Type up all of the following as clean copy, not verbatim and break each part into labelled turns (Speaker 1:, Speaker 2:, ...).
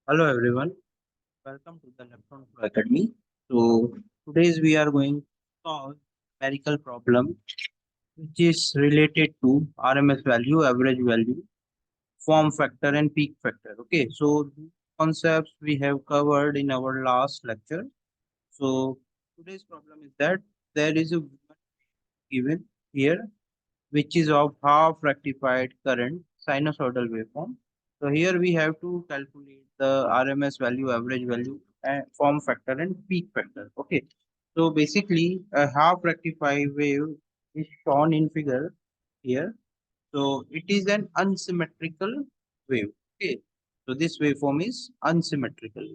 Speaker 1: Hello everyone, welcome to the Electron Flow Academy. So today's we are going to solve numerical problem which is related to RMS value, average value, form factor and peak factor. Okay, so these concepts we have covered in our last lecture. So today's problem is that there is a given here which is of half rectified current sinusoidal waveform. So here we have to calculate the RMS value, average value, and form factor and peak factor. Okay. So basically a half rectified wave is shown in figure here. So it is an unsymmetrical wave. Okay. So this waveform is unsymmetrical.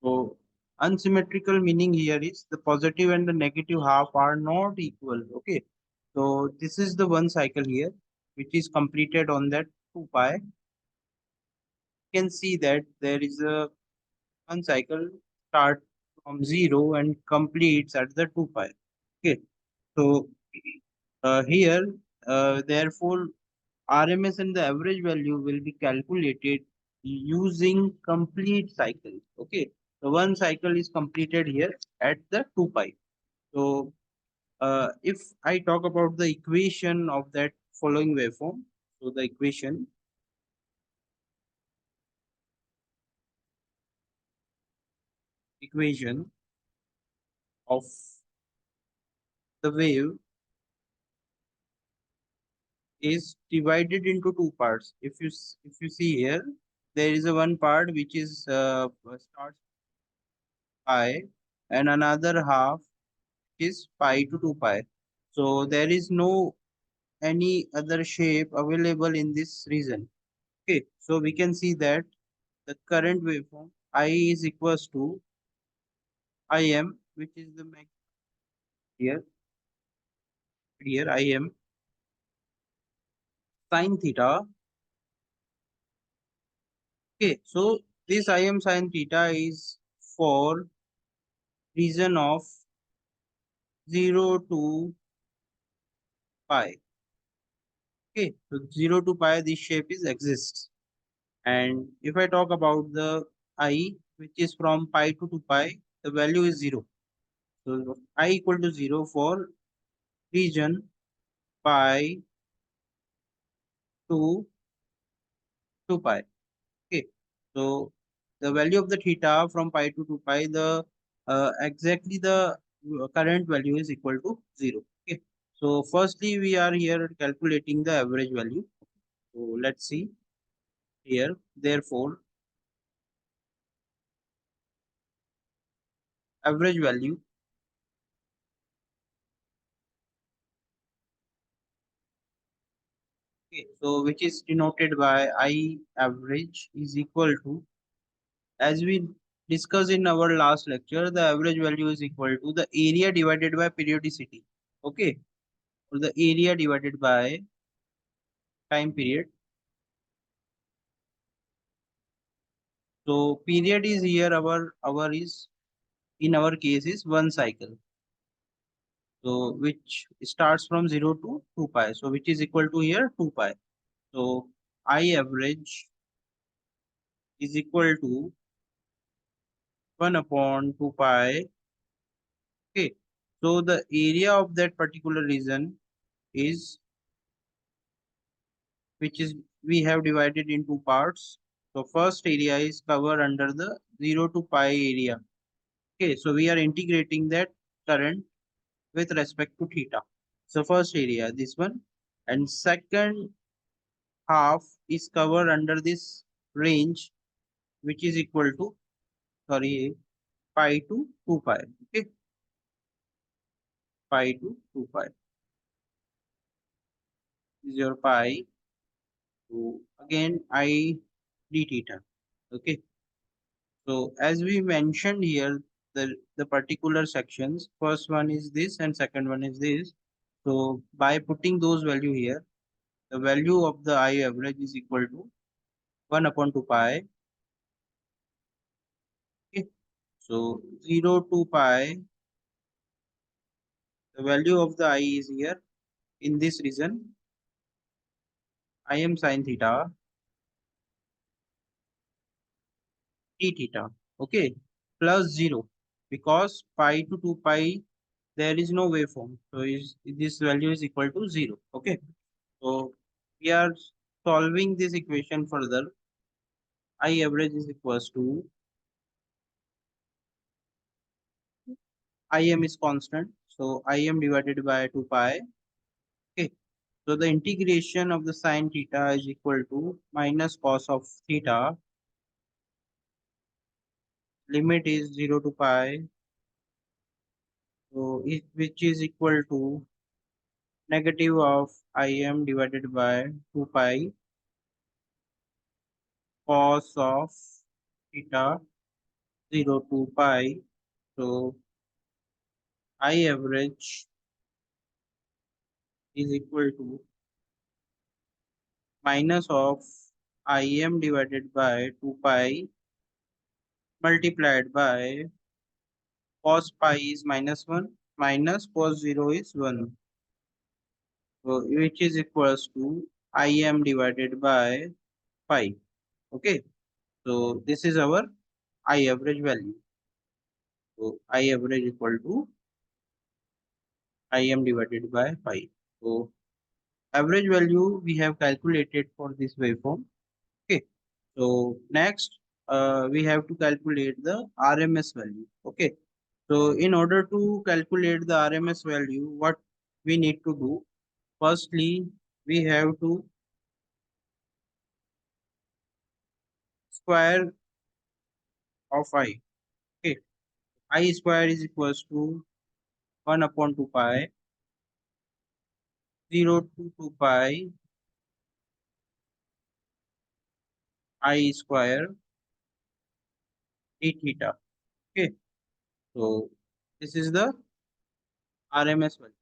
Speaker 1: So unsymmetrical meaning here is the positive and the negative half are not equal. Okay. So this is the one cycle here, which is completed on that 2 pi. You can see that there is a one cycle start from 0 and completes at the 2 pi. Okay. So here, therefore, RMS and the average value will be calculated using complete cycle. Okay. So one cycle is completed here at the 2 pi. So if I talk about the equation of that following waveform, so the equation of the wave is divided into two parts. If you see here, there is a one part which is starts pi, and another half is pi to 2 pi. So there is no any other shape available in this region. Okay, so we can see that the current waveform I is equals to Im, which is the max here Im sin theta. Okay, so this Im sin theta is for region of 0 to pi. Okay, so 0 to pi, this shape is exists. And if I talk about the I, which is from pi to 2 pi, the value is 0. So I equal to 0 for region pi to 2 pi. Okay, so the value of the theta from pi to 2 pi, the exactly the current value is equal to 0. Okay, so firstly we are here calculating the average value. So let's see here. Therefore, average value. Okay, so which is denoted by I average is equal to, as we discussed in our last lecture, the average value is equal to the area divided by periodicity. Okay, or the area divided by time period. So period is here our is in our case is one cycle. So which starts from 0 to 2 pi. So which is equal to here 2 pi. So I average is equal to 1 upon 2 pi. Okay. So the area of that particular region is, which is we have divided into parts. So first area is covered under the 0 to pi area. Okay. So we are integrating that current with respect to theta. So first area, this one. And second half is covered under this range, which is equal to, sorry, pi to 2 pi. Okay. Pi to 2 pi. This is your pi. So again, I d theta. Okay. So as we mentioned here, the particular sections, first one is this and second one is this. So by putting those value here, the value of the I average is equal to 1 upon 2 pi. Okay. So 0 to pi, the value of the I is here in this region Im sin theta d theta, okay, plus 0, because pi to 2 pi there is no waveform, so this value is equal to 0, okay. So we are solving this equation further. I average is equals to Im is constant, so Im divided by 2 pi, okay. So the integration of the sine theta is equal to minus cos of theta. Limit is 0 to pi, so which is equal to negative of Im divided by 2 pi cos of theta 0 to pi. So I average is equal to minus of Im divided by 2 pi multiplied by cos pi is minus 1 minus cos 0 is 1. So which is equals to Im divided by pi. Okay. So this is our I average value. So I average equal to Im divided by pi. So average value we have calculated for this waveform. Okay. So next we have to calculate the RMS value. Okay. So in order to calculate the RMS value, what we need to do? Firstly, we have to square of I. Okay. I square is equals to 1 upon 2 pi, 0 to 2 pi, I square d theta. Okay. So this is the RMS value.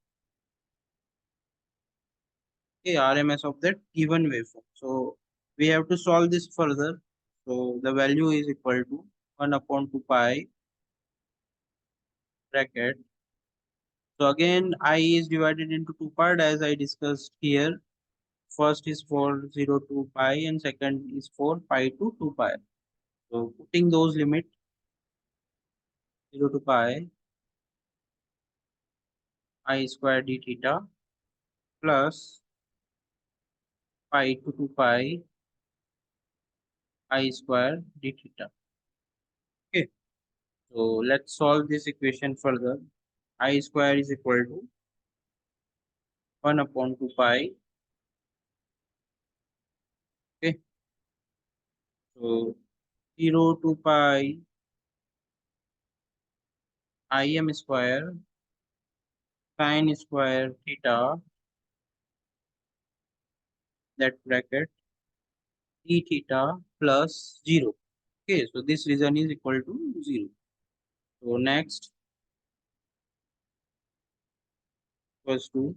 Speaker 1: Okay, RMS of that given waveform. So we have to solve this further. So the value is equal to 1 upon 2 pi bracket. So again, I is divided into two part as I discussed here. First is for 0 to pi and second is for pi to 2 pi. So putting those limit 0 to pi I square d theta plus pi to 2 pi I square d theta. Okay. So let's solve this equation further. I square is equal to 1 upon 2 pi. Okay. So 0 to pi Im square sine square theta that bracket d theta plus 0. Okay, so this reason is equal to 0. So next equals to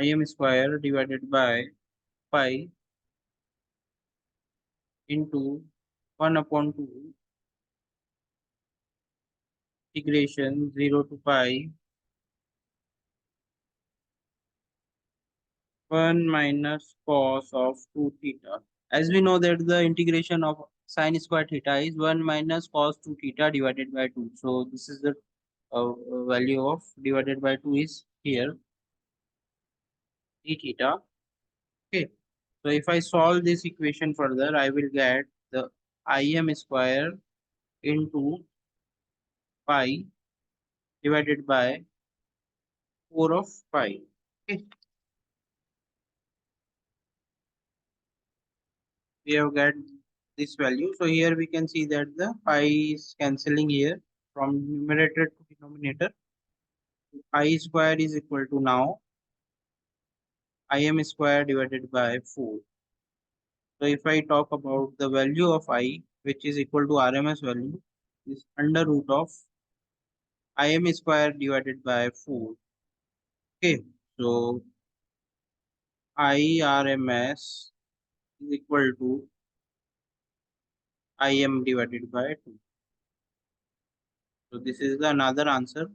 Speaker 1: Im square divided by pi into 1 upon 2 integration 0 to pi 1 minus cos of 2 theta. As we know that the integration of sine square theta is 1 minus cos 2 theta divided by 2. So this is the value of divided by 2 is here d theta. Okay. So if I solve this equation further, I will get the Im square into pi divided by 4 of pi. Okay. We have got this value. So here we can see that the pi is cancelling here from numerator to denominator. I square is equal to now Im square divided by 4. So if I talk about the value of I, which is equal to RMS value, is under root of Im square divided by 4. Okay, so IRMS is equal to Im divided by 2. So this is the another answer.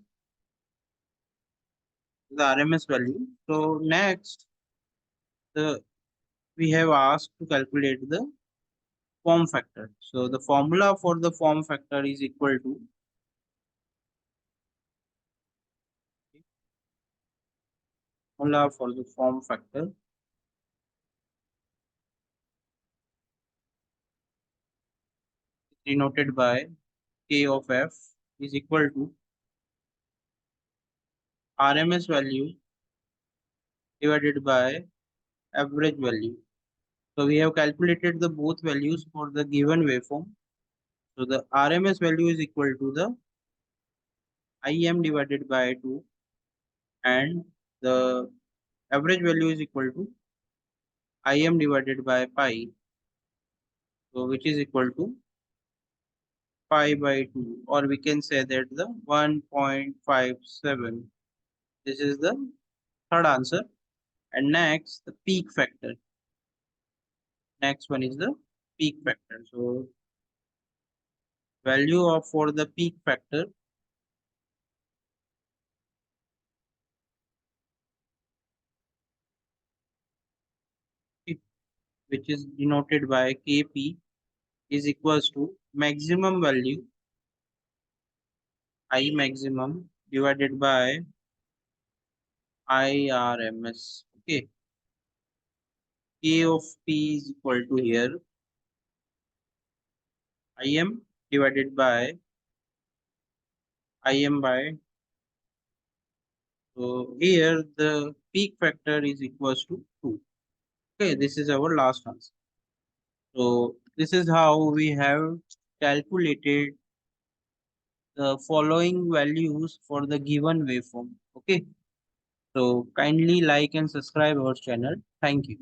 Speaker 1: the RMS value. So next, the we have asked to calculate the form factor. So the formula for the form factor is equal to formula for the form factor denoted by K of F is equal to RMS value divided by average value. So we have calculated the both values for the given waveform. So the RMS value is equal to the IM divided by 2 and the average value is equal to Im divided by pi, so which is equal to pi by 2, or we can say that the 1.57. This is the third answer. And next, the peak factor. Next one is the peak factor. So value of for the peak factor, which is denoted by Kp, is equals to maximum value I maximum divided by IRMS. Okay, K of P is equal to here Im divided by Im by. So here the peak factor is equals to 2. Okay, this is our last answer. So this is how we have calculated the following values for the given waveform. Okay, so kindly like and subscribe our channel. Thank you.